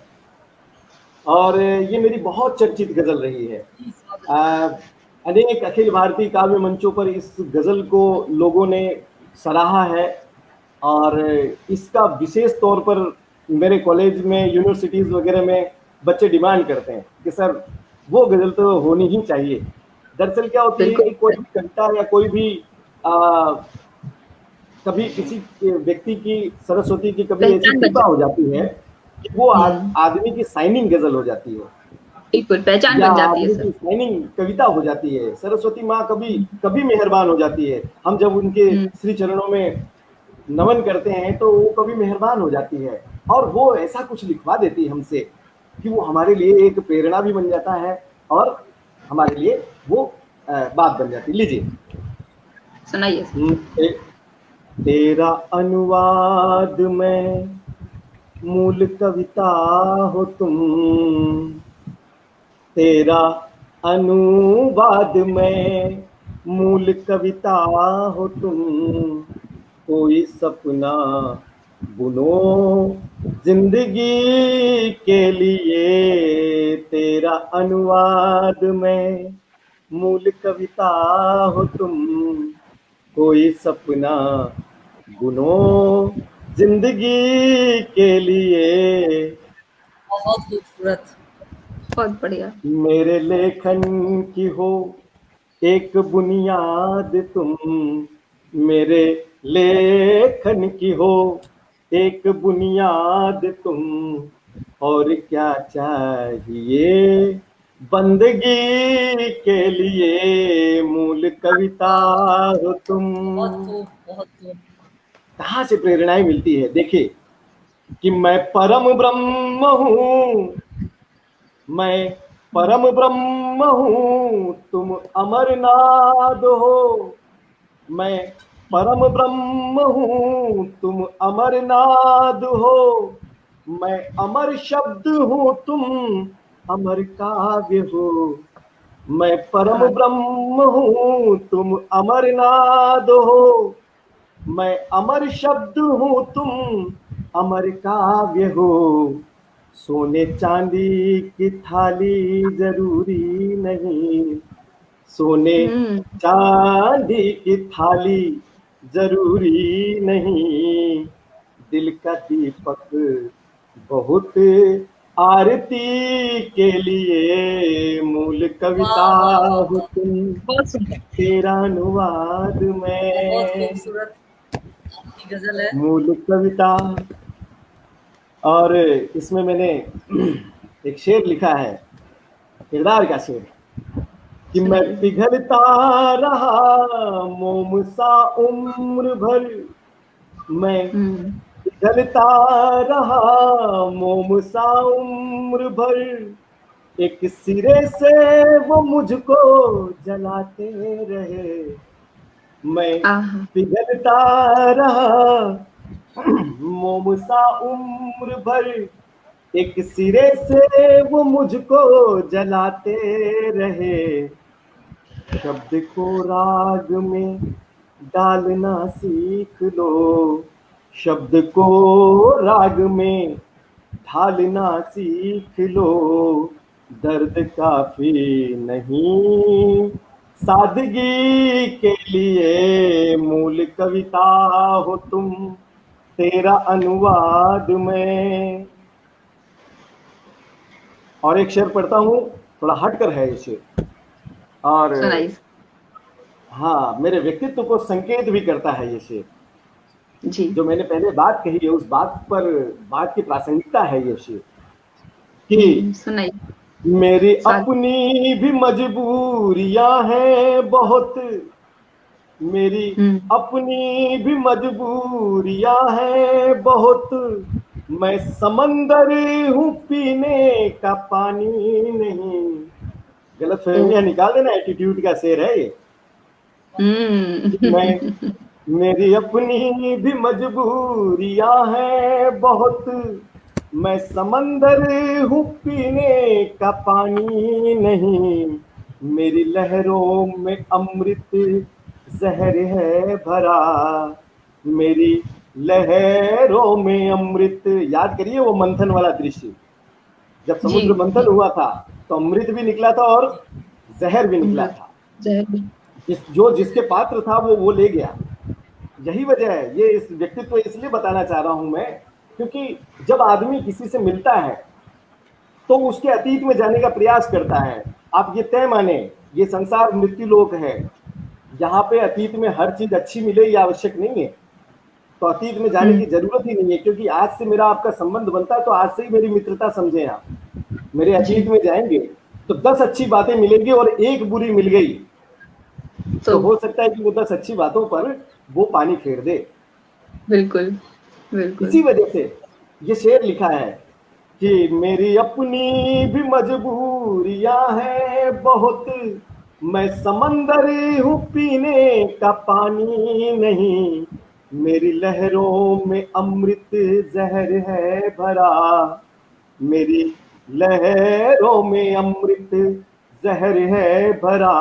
और ये मेरी बहुत चर्चित गजल रही है। अनेक अखिल भारतीय काव्य मंचों पर इस गजल को लोगों ने सराहा है और इसका विशेष तौर पर मेरे कॉलेज में, यूनिवर्सिटीज वगैरह में बच्चे डिमांड करते हैं कि सर वो गजल तो होनी ही चाहिए। दरअसल क्या होती है कि कोई भी कविता या कोई भी कभी किसी व्यक्ति की, सरस्वती की कभी ऐसी कृपा हो जाती है कि वो आदमी की साइनिंग गजल हो जाती है, पहचान बन जाती है, साइनिंग कविता हो जाती है। सरस्वती माँ कभी मेहरबान हो जाती है। हम जब उनके श्री चरणों में नमन करते हैं तो वो कभी मेहरबान हो जाती है और वो ऐसा कुछ लिखवा देती है हमसे कि वो हमारे लिए एक प्रेरणा भी बन जाता है और हमारे लिए वो बात बन जाती है। लीजिए, सुनाइए। तेरा अनुवाद में मूल कविता हो तुम, तेरा अनुवाद में मूल कविता हो तुम, कोई सपना बुनो जिंदगी के लिए, तेरा अनुवाद में मूल कविता हो तुम, कोई सपना बुनो जिंदगी के लिए। बहुत खूबसूरत, बहुत बढ़िया। मेरे लेखन की हो एक बुनियाद तुम मेरे लेखन की हो, एक बुनियाद तुम, और क्या चाहिए बंदगी के लिए, मूल कविता वाह वाह, हो तुम। बहुत खूब, बहुत खूब। कहाँ से प्रेरणाएं मिलती है? देखिए कि मैं परम ब्रह्म हूँ, मैं परम ब्रह्म हूँ, तुम अमरनाद हो। मैं परम ब्रह्म हूँ, तुम अमरनाद हो। मैं अमर शब्द हूँ, तुम अमर काव्य हो। मैं परम हाँ ब्रह्म हूँ, तुम अमरनाद हो। मैं अमर शब्द हूँ, तुम अमर काव्य हो। सोने चांदी की थाली जरूरी नहीं, सोने हम्म चांदी की थाली जरूरी नहीं, दिल का दीपक बहुत आरती के लिए, मूल कविता वाह वाह वाह हो वाह, तुम, बहुत सुंदर। तेरा अनुवाद बहुत में, खूबसूरत आपकी गजल है। मूल कविता। और इसमें मैंने एक शेर लिखा है, किरदार का शेर, कि मैं सुनाइए। पिघलता रहा मोम सा उम्र भर, मैं हम्म पिघलता रहा मोम सा उम्र भर, एक सिरे से वो मुझको जलाते रहे। मैं आहा पिघलता रहा मोम सा उम्र भर, एक सिरे से वो मुझको जलाते रहे। शब्द को राग में डालना सीख लो, शब्द को राग में ढालना सीख लो, दर्द काफी नहीं सादगी के लिए, मूल कविता हो तुम, तेरा अनुवाद में। और एक शेर पढ़ता हूँ, थोड़ा हटकर है ये शेर, और सुनाइए। हाँ, मेरे व्यक्तित्व को संकेत भी करता है ये शेर। जी। जो मैंने पहले बात कही है उस बात पर, बात की प्रासंगिकता है ये शेर, कि सुनाइए। मेरी साथ। अपनी भी मजबूरियां हैं बहुत, मेरी हम्म अपनी भी मजबूरियां हैं बहुत, मैं समंदर हूँ पीने का पानी नहीं। गलत फहमियां ओहो। निकाल देना, एटीट्यूड का शेर है ये। मैं, हम्म मेरी अपनी भी मजबूरियां हैं बहुत, मैं समंदर हूँ पीने का पानी नहीं, मेरी लहरों में अमृत जहर है भरा, मेरी लहरों में अमृत। याद करिए वो मंथन वाला दृश्य, जब जी समुद्र मंथन जी। हुआ था तो अमृत भी निकला था और जहर भी निकला अमृत था। जय। जो जिसके पात्र था वो ले गया। यही वजह है, ये इस व्यक्तित्व इसलिए बताना चाह रहा हूं मैं, क्योंकि जब आदमी किसी से मिलता है तो उसके अतीत में जाने का प्रयास करता है। आप ये तय माने, ये संसार मृत्यु लोक है, यहाँ पे अतीत में हर चीज अच्छी मिले ये आवश्यक नहीं है। तो अतीत में जाने की हम्म जरूरत ही नहीं है, क्योंकि आज से मेरा आपका संबंध बनता है तो आज से ही मेरी मित्रता समझे आप। मेरे जी। अतीत में जाएंगे तो 10 अच्छी बातें मिलेंगी और एक बुरी मिल गई तो तो हो सकता है कि वो 10 अच्छी बातों पर वो पानी फेर दे। बिल्कुल बिल्कुल। इसी वजह से ये शेर लिखा है कि मेरी अपनी भी मजबूरियां हैं बहुत, मैं समंदर हूँ पीने का पानी नहीं, मेरी लहरों में अमृत जहर है भरा, मेरी लहरों में अमृत जहर है भरा,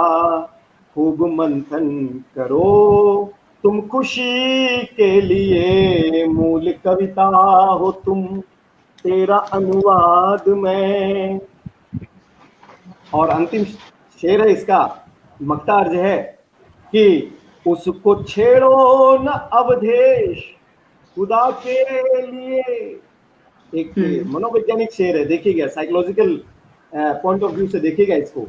खूब मंथन करो तुम खुशी के लिए, मूल कविता हो तुम, तेरा अनुवाद में। और अंतिम शेर है इसका, मक्ता अर्ज है कि उसको छेड़ो न अवधेश खुदा के लिए। एक हम्म मनोवैज्ञानिक शेर है, देखिएगा, साइकोलॉजिकल पॉइंट ऑफ व्यू से देखिएगा इसको,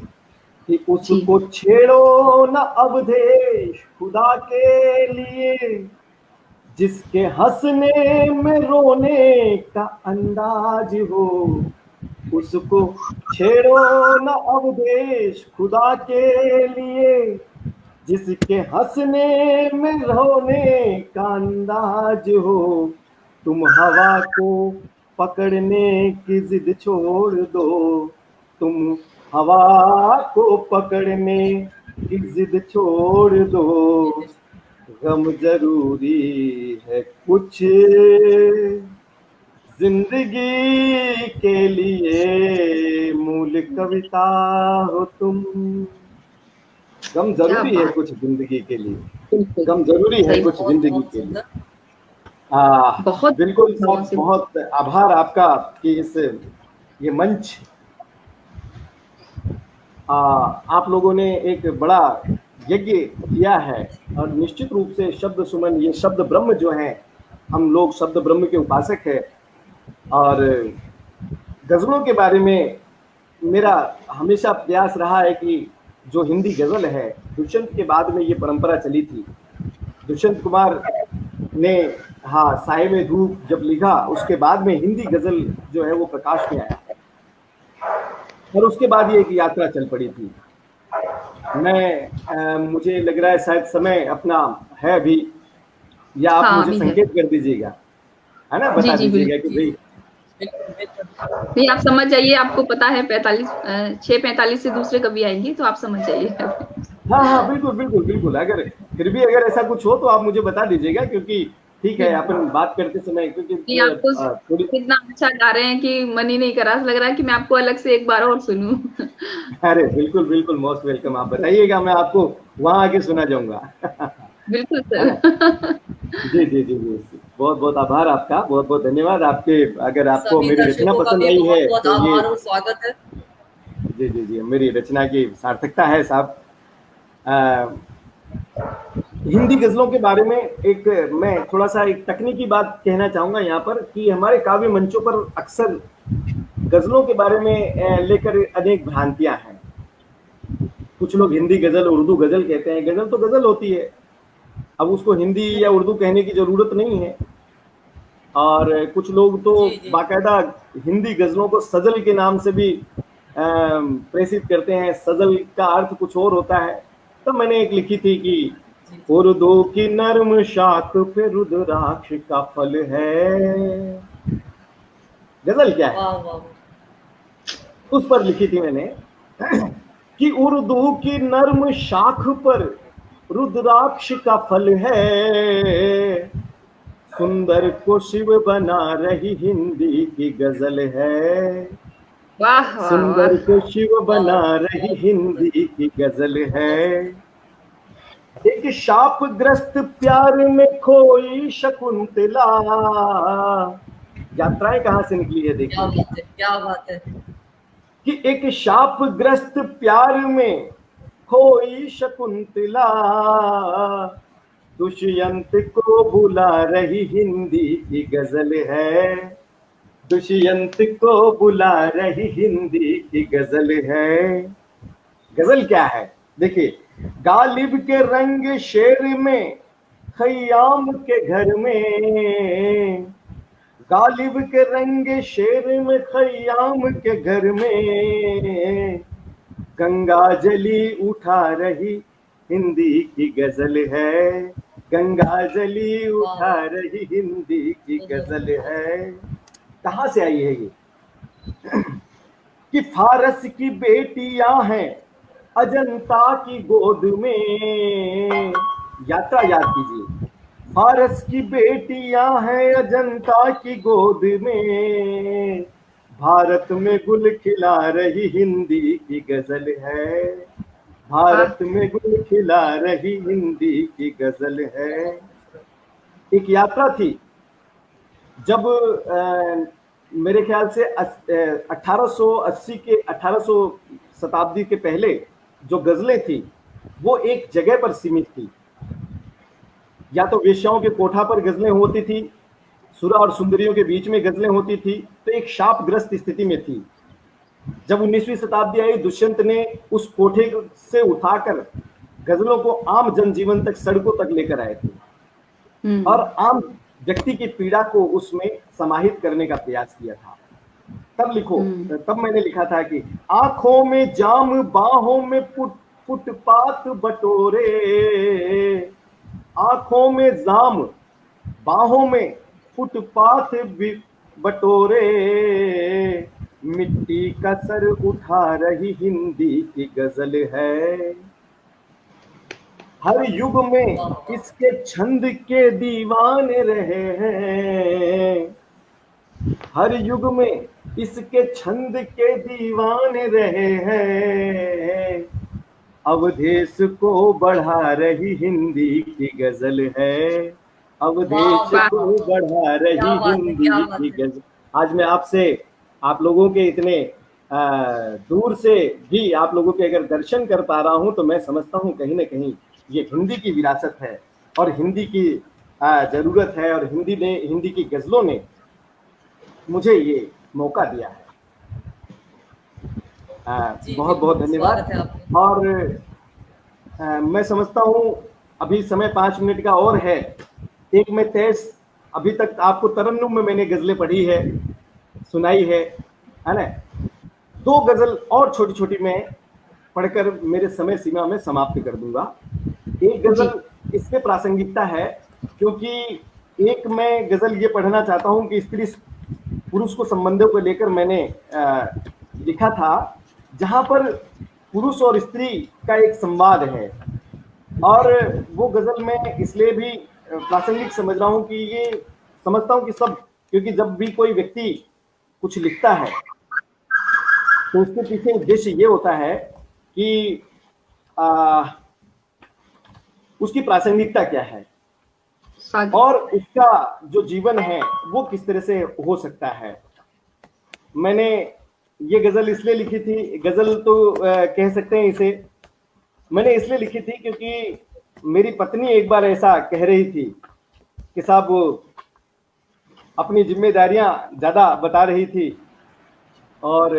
कि उसको छेड़ो न अवधेश खुदा के लिए, जिसके हंसने में रोने का अंदाज हो। उसको छेड़ो न अवधेश खुदा के लिए, जिसके हंसने में रोने का अंदाज हो। तुम हवा को पकड़ने की जिद छोड़ दो, तुम हवा को पकड़ने की जिद छोड़ दो। गम जरूरी है कुछ जिंदगी के लिए, मूल कविता हो तुम। गम जरूरी है कुछ जिंदगी के लिए, गम जरूरी है कुछ जिंदगी के लिए। बहुत बिल्कुल साहब, बहुत आभार आपका कि इस ये मंच आप लोगों ने एक बड़ा यज्ञ किया है। और निश्चित रूप से शब्द सुमन, ये शब्द ब्रह्म जो हैं, हम लोग शब्द ब्रह्म के उपासक हैं। और गजलों के बारे में मेरा हमेशा प्रयास रहा है कि जो हिंदी गजल है, दुष्यंत के बाद में ये परंपरा चली थी। दुष्यंत कुमार ने साए में धूप जब लिखा, उसके बाद में हिंदी गजल जो है वो प्रकाश में आया, और उसके बाद ये एक यात्रा चल पड़ी थी। मुझे लग रहा है शायद समय अपना है अभी, या आप मुझे संकेत कर दीजिएगा, है ना, बता दीजिएगा कि भाई। नहीं, आप समझ जाइए, आपको पता है 6:45 से दूसरे कभी आएंगे, तो आप समझ जाइए। हाँ, बिल्कुल बिल्कुल बिल्कुल। अगर फिर भी अगर ऐसा कुछ हो तो आप मुझे बता दीजिएगा, क्योंकि ठीक है अपन बात करते समय, क्योंकि आपको इतना अच्छा गा रहे हैं कि मन ही नहीं कर रहा, लग रहा है कि मैं आपको अलग से एक बार और सुनूं। अरे बिल्कुल बिल्कुल, मोस्ट वेलकम। आप बताइएगा, मैं आपको वहां आके सुना जाऊंगा। बिल्कुल सर। जी जी जी जी, बहुत बहुत आभार आपका, बहुत बहुत धन्यवाद आपके। अगर आपको मेरी रचना पसंद आई है तो ये और स्वागत है। जी जी जी, मेरी रचना की सार्थकता है साहब। हिंदी गजलों के बारे में एक मैं थोड़ा सा एक तकनीकी बात कहना चाहूंगा यहाँ पर, कि हमारे काव्य मंचों पर अक्सर गजलों के बारे में लेकर अनेक भ्रांतियां हैं। कुछ लोग हिंदी गजल, उर्दू गजल कहते हैं। गजल तो गजल होती है, अब उसको हिंदी या उर्दू कहने की जरूरत नहीं है। और कुछ लोग तो बाकायदा हिंदी गजलों को सजल के नाम से भी प्रेषित करते हैं। सजल का अर्थ कुछ और होता है। तो मैंने एक लिखी थी कि उर्दू की नर्म शाख पे रुद्राक्ष का फल है। गजल क्या है, उस पर लिखी थी मैंने कि उर्दू की नर्म शाख पर रुद्राक्ष का फल है, सुंदर को शिव बना रही हिंदी की गजल है। वाह, सुंदर को शिव बना रही हिंदी की गजल है। एक शापग्रस्त प्यार में खोई शकुंतला। यात्राएं कहां से निकली है, देखिए क्या बात है। कि एक शापग्रस्त प्यार में खोई शकुंतला, दुष्यंत को बुला रही हिंदी की गजल है। दुष्यंत को बुला रही हिंदी की गजल है। गजल क्या है, देखिए, गालिब के रंग शेर में खयाम के घर में, गालिब के रंग शेर में खयाम के घर में, गंगा जली उठा रही हिंदी की गजल है। गंगा जली उठा रही हिंदी की गजल है। कहां से आई है ये, कि फारस की बेटियां हैं अजंता की गोद में। यात्रा याद कीजिए, फारस की बेटियां हैं अजंता की गोद में, भारत में गुल खिला रही हिंदी की गजल है। भारत में गुल खिला रही हिंदी की गजल है। एक यात्रा थी जब मेरे ख्याल से 1880 के 1800 शताब्दी के पहले जो गजलें थी वो एक जगह पर सीमित थी। या तो वेश्याओं के कोठा पर गजलें होती थी, सुरा और सुंदरियों के बीच में गजलें होती थी, तो एक शापग्रस्त स्थिति में थी। जब 19वीं शताब्दी आई, दुष्यंत ने उस कोठे से उठाकर गजलों को आम जनजीवन तक, सड़कों तक लेकर आए थे और आम व्यक्ति की पीड़ा को उसमें समाहित करने का प्रयास किया था। तब मैंने लिखा था कि आंखों में जाम, बाहों में फुटपाथ बटोरे, आंखों में जाम, बाहों में फुटपाथ बटोरे, मिट्टी का सर उठा रही हिंदी की गजल है। हर युग में इसके छंद के दीवाने रहे हैं, हर युग में इसके छंद के दीवाने रहे हैं, अवधेश को बढ़ा रही हिंदी की गजल है, अवधेश को बढ़ा रही हिंदी की गजल। आज मैं आपसे, आप लोगों के इतने दूर से भी आप लोगों के अगर दर्शन कर पा रहा हूं तो मैं समझता हूं कहीं ना कहीं ये हिंदी की विरासत है और हिंदी की जरूरत है, और हिंदी की गजलों ने मुझे ये मौका दिया है। बहुत बहुत धन्यवाद। और मैं समझता हूँ अभी समय 5 मिनट का और है। एक मैं तेज, अभी तक आपको तरन्नुम में मैंने गजलें पढ़ी है, सुनाई है ना। 2 गजल और छोटी छोटी मैं पढ़कर मेरे समय सीमा में समाप्त कर दूंगा। एक गजल इसमें प्रासंगिकता है क्योंकि एक मैं गजल ये पढ़ना चाहता हूँ कि स्त्री पुरुष को संबंधों को लेकर मैंने लिखा था, जहां पर पुरुष और स्त्री का एक संवाद है, और वो गजल मैं इसलिए भी प्रासंगिक समझ रहा हूँ कि ये समझता हूँ कि सब, क्योंकि जब भी कोई व्यक्ति कुछ लिखता है तो उसके पीछे उद्देश्य ये होता है कि उसकी प्रासंगिकता क्या है और उसका जो जीवन है वो किस तरह से हो सकता है। मैंने ये गजल इसलिए लिखी थी, गजल तो कह सकते हैं इसे, मैंने इसलिए लिखी थी क्योंकि मेरी पत्नी एक बार ऐसा कह रही थी कि साहब अपनी जिम्मेदारियां ज्यादा बता रही थी, और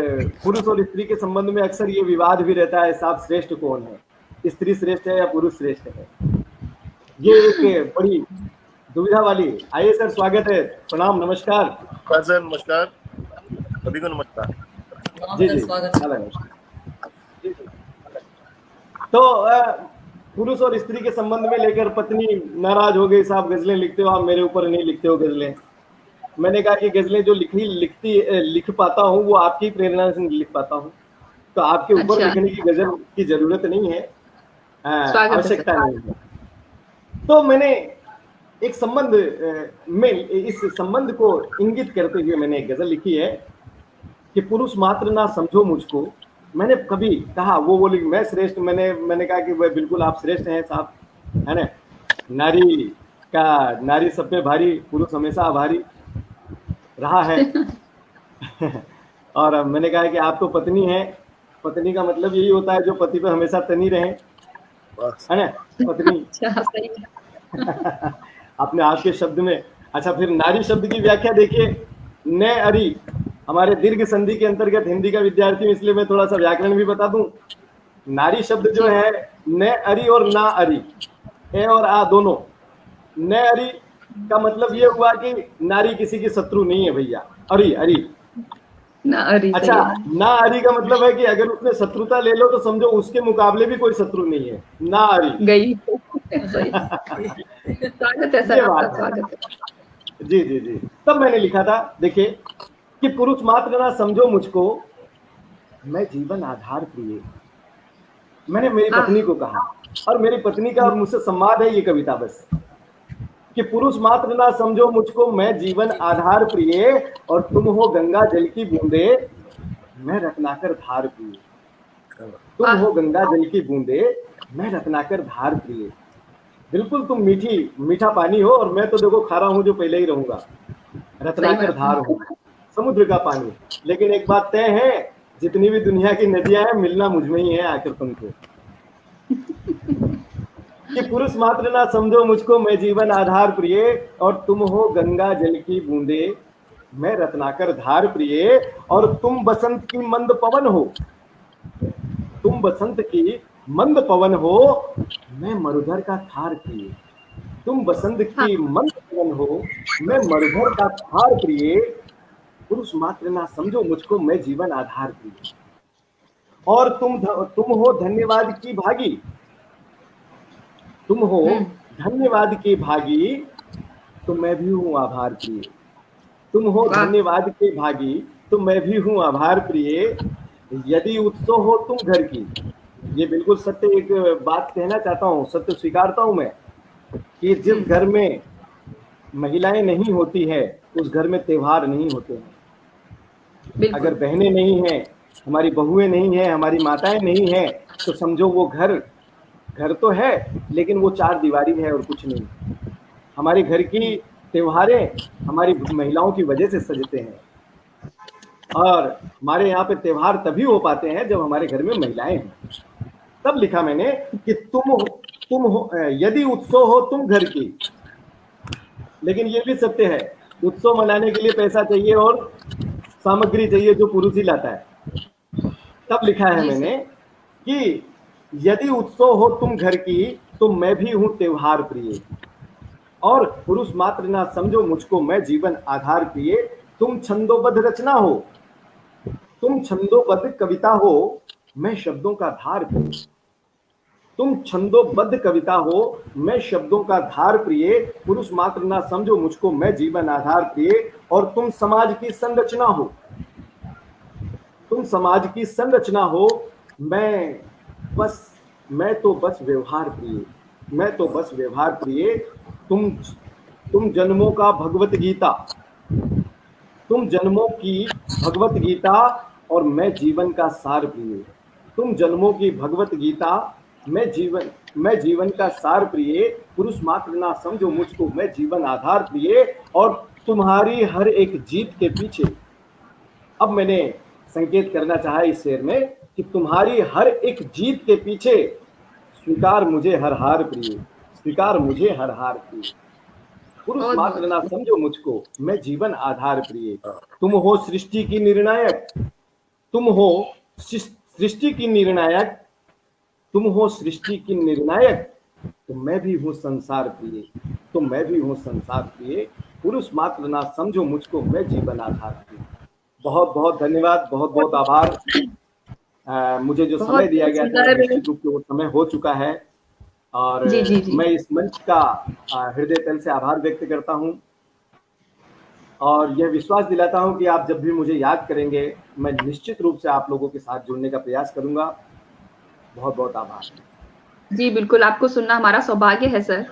पुरुष और स्त्री के संबंध में अक्सर ये विवाद भी रहता है, साहब श्रेष्ठ कौन है, स्त्री श्रेष्ठ है या पुरुष श्रेष्ठ है। ये एक बड़ी दुविधा वाली। आइए सर, स्वागत है, प्रणाम, नमस्कार सर। नमस्कार, सभी को नमस्कार। जी जी, तो पुरुष और स्त्री के संबंध में लेकर पत्नी नाराज हो गई, साहब गजलें लिखते हो आप, मेरे ऊपर नहीं लिखते हो गजलें। मैंने कहा कि गजलें जो लिख पाता हूँ वो आपकी प्रेरणा से लिख पाता हूँ, तो आपके ऊपर लिखने की गजल की जरूरत नहीं है, आवश्यकता नहीं है। तो मैंने एक संबंध में, इस संबंध को इंगित करते हुए मैंने एक गजल लिखी है कि पुरुष मात्र ना समझो मुझको। मैंने कभी कहा वो बोली मैं श्रेष्ठ, मैंने कहा कि वह बिल्कुल आप श्रेष्ठ हैं साहब, है ना। नारी सब पे भारी, पुरुष हमेशा आभारी रहा है। और मैंने कहा कि आप तो पत्नी हैं, पत्नी का मतलब यही होता है जो पति पे हमेशा तनी रहे, है ना पत्नी। अपने आपके शब्द में। अच्छा, फिर नारी शब्द की व्याख्या देखिए, न अरी, हमारे दीर्घ संधि के अंतर्गत हिंदी का विद्यार्थी हूं इसलिए मैं थोड़ा सा व्याकरण भी बता दूं। नारी शब्द जो है न अरी और ना अरी, ए और आ दोनों। न अरी का मतलब ये हुआ कि नारी किसी की शत्रु नहीं है भैया, अरी अरी ना अरी। अच्छा, ना अरी का मतलब है कि अगर उसने शत्रुता ले लो तो समझो उसके मुकाबले भी कोई शत्रु नहीं है, ना अरी गई। स्वागत है सर, आपका स्वागत है। जी जी जी। तब मैंने लिखा था, देखिए, कि पुरुष मात्र ना समझो मुझको, मैं जीवन आधार प्रिय। मैंने मेरी पत्नी को कहा, और मेरी पत्नी का और मुझसे संवाद है ये कविता बस, कि पुरुष मात्र ना समझो मुझको, मैं जीवन आधार प्रिय, और तुम हो गंगा जल की बूंदे, मैं रत्नाकर धार प्रिय। तुम हो गंगा जल की बूंदे, मैं रत्नाकर धार प्रिय। बिल्कुल तुम मीठा पानी हो, और मैं तो देखो खारा हूं जो पहले ही रहूंगा, रत्नाकर धार हूं, समुद्र का पानी। लेकिन एक बात तय है, जितनी भी दुनिया की नदियां हैं, मिलना मुझ में ही है आखिर तुमको। कि पुरुष मात्र ना समझो मुझको, मैं जीवन आधार प्रिय, और तुम हो गंगा जल की बूंदे, मैं रत्नाकर धार प्रिय, और तुम बसंत की मंद पवन हो। तुम बसंत की मंद पवन हो, मैं मरुधर का थार प्रिय। तुम बसंत हाँ की मंद पवन हो, मैं मरुधर का थार प्रिय। पुरुष मात्र ना समझो मुझको, मैं जीवन आधार प्रिय। और तुम हो धन्यवाद की भागी। तुम हो हम्म धन्यवाद के भागी, तो मैं भी हूं आभार प्रिय। तुम हो वाह धन्यवाद के भागी, तो मैं भी हूं आभार प्रिय। यदि उत्सव हो तुम घर की, ये बिल्कुल सत्य एक बात कहना चाहता हूं, सत्य स्वीकारता हूं मैं, कि जिस घर में महिलाएं नहीं होती है, उस घर में त्योहार नहीं होते हैं। अगर बिल्कुल बहनें नहीं हैं, हमारी बहुएं नहीं हैं, हमारी माताएं नहीं हैं, तो समझो वो घर घर तो है, लेकिन वो चार दीवारी है और कुछ नहीं। हमारे घर की त्योहारें हमारी महिलाओं की वजह से सजते हैं, और हमारे यहाँ पे त्योहार तभी हो पाते हैं जब हमारे घर में महिलाएं हैं। तब लिखा मैंने कि तुम हो यदि उत्सव हो तुम घर की। लेकिन ये भी सत्य है, उत्सव मनाने के लिए पैसा चाहिए और सामग्री चाहिए, जो पुरुष ही लाता है। तब लिखा है जी मैंने सर कि यदि उत्सव हो तुम घर की, तो मैं भी हूं त्योहार प्रिय। और पुरुष मात्र ना समझो मुझको, मैं जीवन आधार प्रिय। तुम छंदोबद्ध रचना हो, तुम छंदोबद्ध कविता हो, मैं शब्दों का धार प्रिय। तुम छंदोबद्ध कविता हो, मैं शब्दों का धार प्रिय। पुरुष मात्र ना समझो मुझको, मैं जीवन आधार प्रिय। और तुम समाज की संरचना हो, तुम समाज की संरचना हो, मैं तो बस व्यवहार प्रिय। मैं तो बस व्यवहार प्रिय। तुम जन्मों का भगवत गीता, तुम जन्मों की भगवत गीता, और मैं जीवन का सार प्रिय। तुम जन्मों की भगवत गीता, मैं जीवन का सार प्रिय। पुरुष मात्र ना समझो मुझको, मैं जीवन आधार प्रिय। और तुम्हारी हर एक जीत के पीछे, अब मैंने संकेत करना चाहा इस शेर में कि तुम्हारी हर एक जीत के पीछे स्वीकार मुझे हर हार प्रिय। स्वीकार मुझे हर हार प्रिय। पुरुष बहुत मात्र बहुत ना समझो मुझको, मैं जीवन आधार प्रिय। तुम हो सृष्टि की निर्णायक, तुम हो सृष्टि की निर्णायक, तुम हो सृष्टि की निर्णायक, तो मैं भी हूं संसार प्रिय। तो मैं भी हूं संसार प्रिय। पुरुष मात्र ना समझो मुझको, मैं जीवन आधार प्रिय। बहुत बहुत धन्यवाद, बहुत बहुत आभार। मुझे जो समय बहुत दिया बहुत गया था, सुंदर निश्चित रूप से वो समय हो चुका है। और जी जी जी मैं इस मंच का हृदय तल से आभार व्यक्त करता हूं, और यह विश्वास दिलाता हूं कि आप जब भी मुझे याद करेंगे, मैं निश्चित रूप से आप लोगों के साथ जुड़ने का प्रयास करूंगा। बहुत बहुत आभार। जी बिल्कुल आपको सुनना हमारा सौभाग्य है सर